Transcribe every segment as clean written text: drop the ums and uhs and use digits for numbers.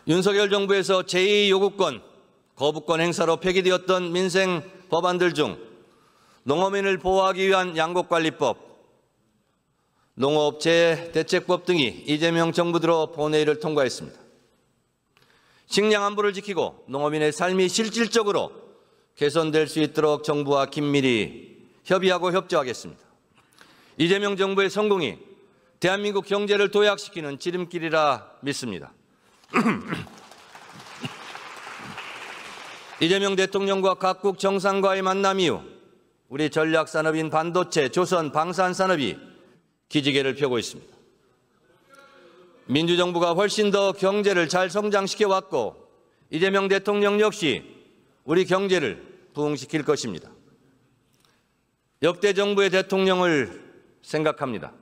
윤석열 정부에서 제2요구권, 거부권 행사로 폐기되었던 민생 법안들 중 농어민을 보호하기 위한 양곡관리법, 농업재해대책법 등이 이재명 정부 들어 본회의를 통과했습니다. 식량 안보를 지키고 농어민의 삶이 실질적으로 개선될 수 있도록 정부와 긴밀히 협의하고 협조하겠습니다. 이재명 정부의 성공이 대한민국 경제를 도약시키는 지름길이라 믿습니다. 이재명 대통령과 각국 정상과의 만남 이후 우리 전략산업인 반도체, 조선, 방산산업이 기지개를 펴고 있습니다. 민주정부가 훨씬 더 경제를 잘 성장시켜 왔고 이재명 대통령 역시 우리 경제를 부흥시킬 것입니다. 역대 정부의 대통령을 생각합니다.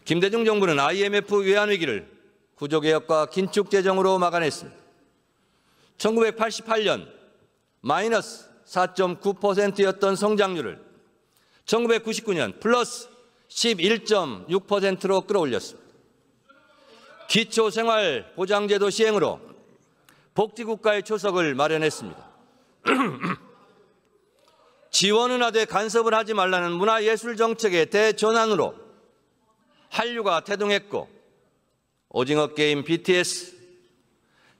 김대중 정부는 IMF 외환위기를 구조개혁과 긴축재정으로 막아냈습니다. 1988년 마이너스 4.9%였던 성장률을 1999년 플러스 11.6%로 끌어올렸습니다. 기초생활보장제도 시행으로 복지국가의 초석을 마련했습니다. 지원은 하되 간섭을 하지 말라는 문화예술정책의 대전환으로 한류가 태동했고 오징어 게임 BTS,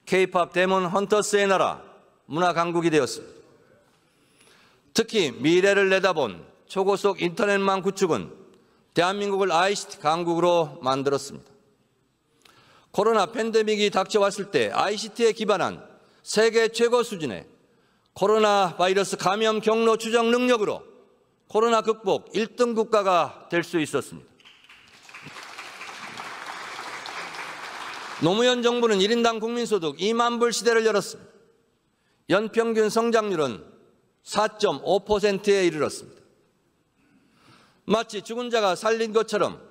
K-팝 데몬 헌터스의 나라 문화강국이 되었습니다. 특히 미래를 내다본 초고속 인터넷망 구축은 대한민국을 ICT 강국으로 만들었습니다. 코로나 팬데믹이 닥쳐왔을 때 ICT에 기반한 세계 최고 수준의 코로나 바이러스 감염 경로 추적 능력으로 코로나 극복 1등 국가가 될 수 있었습니다. 노무현 정부는 1인당 국민소득 2만 불 시대를 열었습니다. 연평균 성장률은 4.5%에 이르렀습니다. 마치 죽은 자가 살린 것처럼,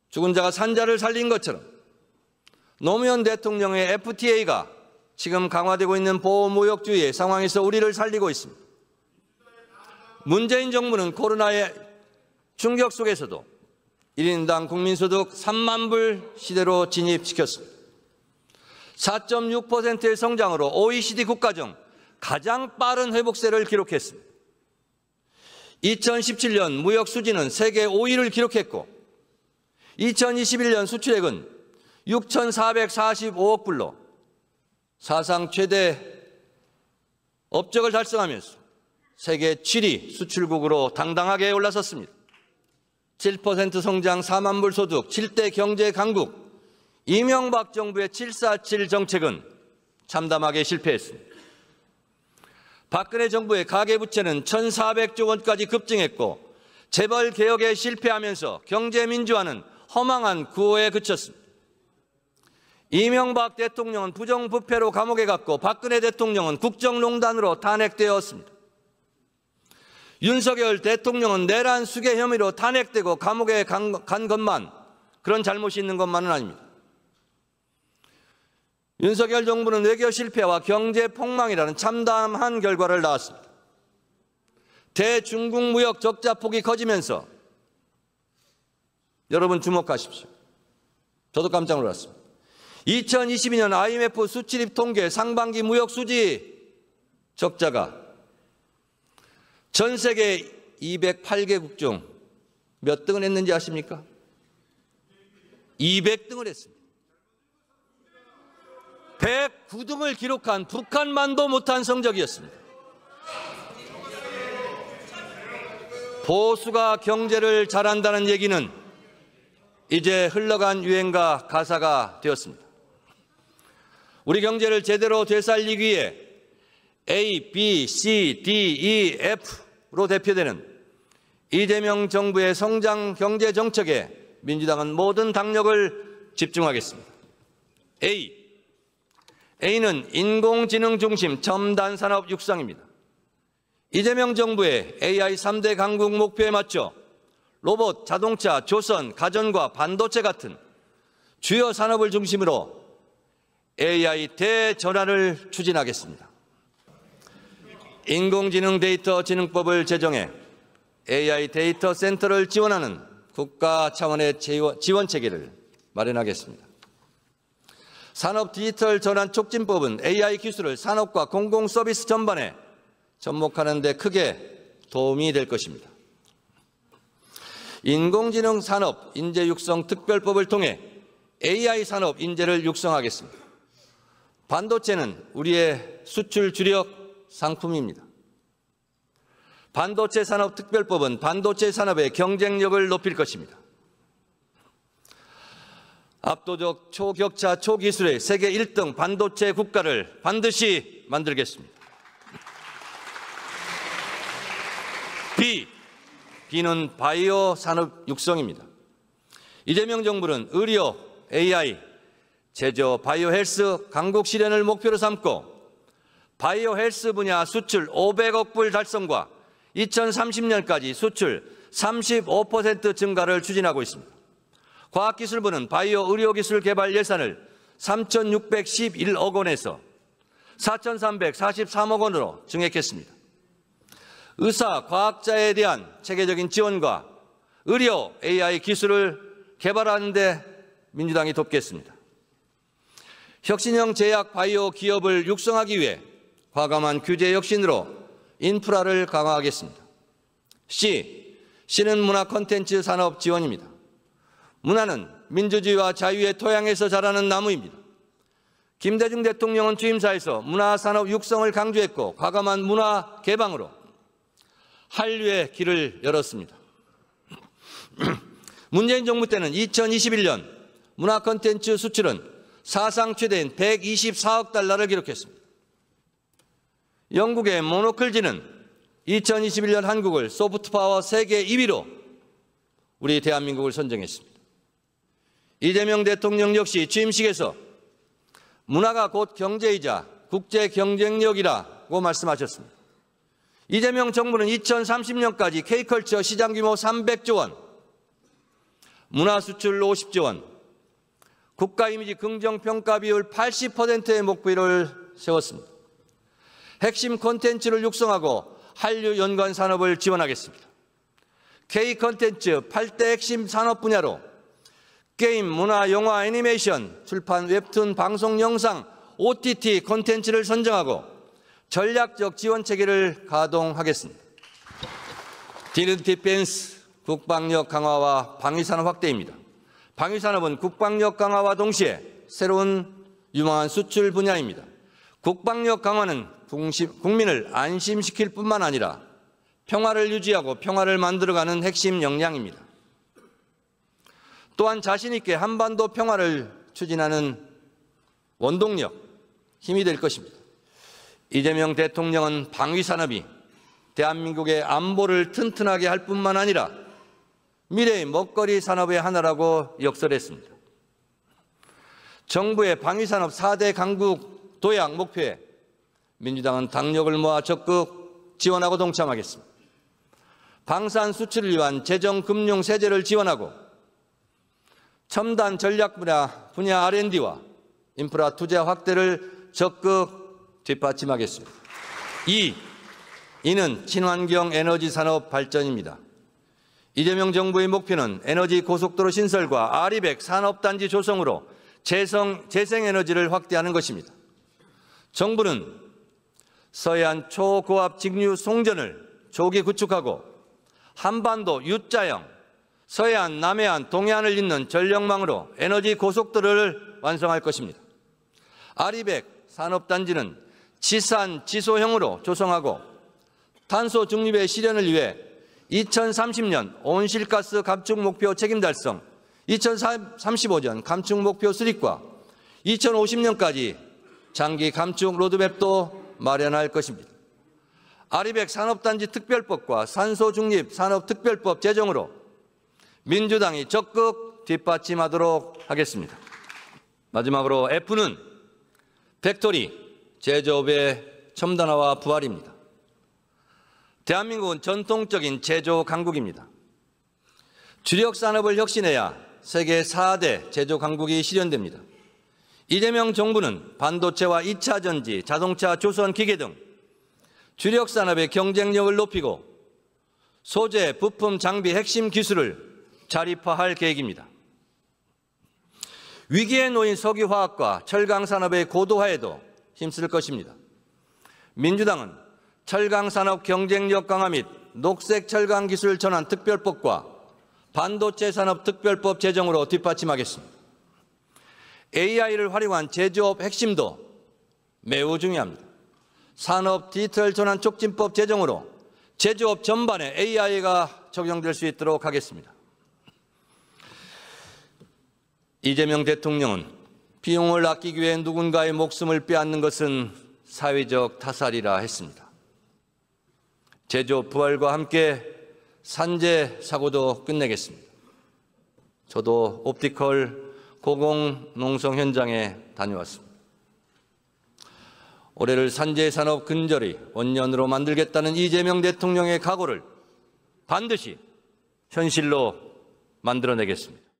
죽은 자가 산 자를 살린 것처럼 노무현 대통령의 FTA가 지금 강화되고 있는 보호무역주의의 상황에서 우리를 살리고 있습니다. 문재인 정부는 코로나의 충격 속에서도 1인당 국민소득 3만 불 시대로 진입시켰습니다. 4.6%의 성장으로 OECD 국가 중 가장 빠른 회복세를 기록했습니다. 2017년 무역 수지는 세계 5위를 기록했고 2021년 수출액은 6,445억 불로 사상 최대 업적을 달성하면서 세계 7위 수출국으로 당당하게 올라섰습니다. 7% 성장 4만 불 소득 7대 경제 강국 이명박 정부의 747 정책은 참담하게 실패했습니다. 박근혜 정부의 가계부채는 1,400조 원까지 급증했고 재벌 개혁에 실패하면서 경제 민주화는 허망한 구호에 그쳤습니다. 이명박 대통령은 부정부패로 감옥에 갔고 박근혜 대통령은 국정농단으로 탄핵되었습니다. 윤석열 대통령은 내란 수괴 혐의로 탄핵되고 감옥에 간 것만, 그런 잘못이 있는 것만은 아닙니다. 윤석열 정부는 외교 실패와 경제 폭망이라는 참담한 결과를 낳았습니다. 대중국 무역 적자 폭이 커지면서 여러분 주목하십시오. 저도 깜짝 놀랐습니다. 2022년 IMF 수출입 통계 상반기 무역 수지 적자가 전 세계 208개국 중 몇 등을 했는지 아십니까? 200등을 했습니다. 109등을 기록한 북한만도 못한 성적이었습니다. 보수가 경제를 잘한다는 얘기는 이제 흘러간 유행가 가사가 되었습니다. 우리 경제를 제대로 되살리기 위해 A, B, C, D, E, F로 대표되는 이재명 정부의 성장 경제 정책에 민주당은 모든 당력을 집중하겠습니다. A는 인공지능 중심 첨단 산업 육성입니다. 이재명 정부의 AI 3대 강국 목표에 맞춰 로봇, 자동차, 조선, 가전과 반도체 같은 주요 산업을 중심으로 AI 대전환을 추진하겠습니다. 인공지능 데이터 진흥법을 제정해 AI 데이터 센터를 지원하는 국가 차원의 지원 체계를 마련하겠습니다. 산업 디지털 전환 촉진법은 AI 기술을 산업과 공공 서비스 전반에 접목하는 데 크게 도움이 될 것입니다. 인공지능 산업 인재 육성 특별법을 통해 AI 산업 인재를 육성하겠습니다. 반도체는 우리의 수출 주력 상품입니다. 반도체 산업 특별법은 반도체 산업의 경쟁력을 높일 것입니다. 압도적 초격차 초기술의 세계 1등 반도체 국가를 반드시 만들겠습니다. B는 바이오 산업 육성입니다. 이재명 정부는 의료, AI, 제조, 바이오 헬스 강국 실현을 목표로 삼고 바이오 헬스 분야 수출 500억 불 달성과 2030년까지 수출 35% 증가를 추진하고 있습니다. 과학기술부는 바이오 의료기술 개발 예산을 3,611억 원에서 4,343억 원으로 증액했습니다. 의사, 과학자에 대한 체계적인 지원과 의료 AI 기술을 개발하는 데 민주당이 돕겠습니다. 혁신형 제약 바이오 기업을 육성하기 위해 과감한 규제 혁신으로 인프라를 강화하겠습니다. C는 문화 콘텐츠 산업 지원입니다. 문화는 민주주의와 자유의 토양에서 자라는 나무입니다. 김대중 대통령은 취임사에서 문화산업 육성을 강조했고 과감한 문화 개방으로 한류의 길을 열었습니다. 문재인 정부 때는 2021년 문화 콘텐츠 수출은 사상 최대인 124억 달러를 기록했습니다. 영국의 모노클지는 2021년 한국을 소프트파워 세계 2위로 우리 대한민국을 선정했습니다. 이재명 대통령 역시 취임식에서 문화가 곧 경제이자 국제 경쟁력이라고 말씀하셨습니다. 이재명 정부는 2030년까지 K컬처 시장 규모 300조 원, 문화 수출 50조 원, 국가 이미지 긍정평가 비율 80%의 목표를 세웠습니다. 핵심 콘텐츠를 육성하고 한류 연관 산업을 지원하겠습니다. K 콘텐츠 8대 핵심 산업 분야로 게임, 문화, 영화, 애니메이션, 출판, 웹툰, 방송, 영상, OTT 콘텐츠를 선정하고 전략적 지원 체계를 가동하겠습니다. D는 디펜스, 국방력 강화와 방위산업 확대입니다. 방위산업은 국방력 강화와 동시에 새로운 유망한 수출 분야입니다. 국방력 강화는 국민을 안심시킬 뿐만 아니라 평화를 유지하고 평화를 만들어가는 핵심 역량입니다. 또한 자신 있게 한반도 평화를 추진하는 원동력, 힘이 될 것입니다. 이재명 대통령은 방위산업이 대한민국의 안보를 튼튼하게 할 뿐만 아니라 미래의 먹거리 산업의 하나라고 역설했습니다. 정부의 방위산업 4대 강국 도약 목표에 민주당은 당력을 모아 적극 지원하고 동참하겠습니다. 방산 수출을 위한 재정, 금융, 세제를 지원하고 첨단 전략 분야 R&D와 인프라 투자 확대를 적극 뒷받침하겠습니다. 이는 친환경 에너지 산업 발전입니다. 이재명 정부의 목표는 에너지 고속도로 신설과 R200 산업단지 조성으로 재생에너지를 확대하는 것입니다. 정부는 서해안 초고압 직류 송전을 조기 구축하고 한반도 U자형, 서해안, 남해안, 동해안을 잇는 전력망으로 에너지 고속도로를 완성할 것입니다. R200 산업단지는 지산, 지소형으로 조성하고 탄소 중립의 실현을 위해 2030년 온실가스 감축 목표 책임 달성, 2035년 감축 목표 수립과 2050년까지 장기 감축 로드맵도 마련할 것입니다. R200 산업단지 특별법과 산소 중립 산업특별법 제정으로 민주당이 적극 뒷받침하도록 하겠습니다. 마지막으로 F는 팩토리, 제조업의 첨단화와 부활입니다. 대한민국은 전통적인 제조 강국입니다. 주력 산업을 혁신해야 세계 4대 제조 강국이 실현됩니다. 이재명 정부는 반도체와 2차 전지, 자동차, 조선, 기계 등 주력 산업의 경쟁력을 높이고 소재, 부품, 장비, 핵심 기술을 자립화할 계획입니다. 위기에 놓인 석유화학과 철강산업의 고도화에도 힘쓸 것입니다. 민주당은 철강산업 경쟁력 강화 및 녹색 철강 기술 전환 특별법과 반도체 산업 특별법 제정으로 뒷받침하겠습니다. AI를 활용한 제조업 핵심도 매우 중요합니다. 산업 디지털 전환 촉진법 제정으로 제조업 전반에 AI가 적용될 수 있도록 하겠습니다. 이재명 대통령은 비용을 아끼기 위해 누군가의 목숨을 빼앗는 것은 사회적 타살이라 했습니다. 제조업 부활과 함께 산재 사고도 끝내겠습니다. 저도 옵티컬 고공농성 현장에 다녀왔습니다. 올해를 산재 산업 근절의 원년으로 만들겠다는 이재명 대통령의 각오를 반드시 현실로 만들어내겠습니다.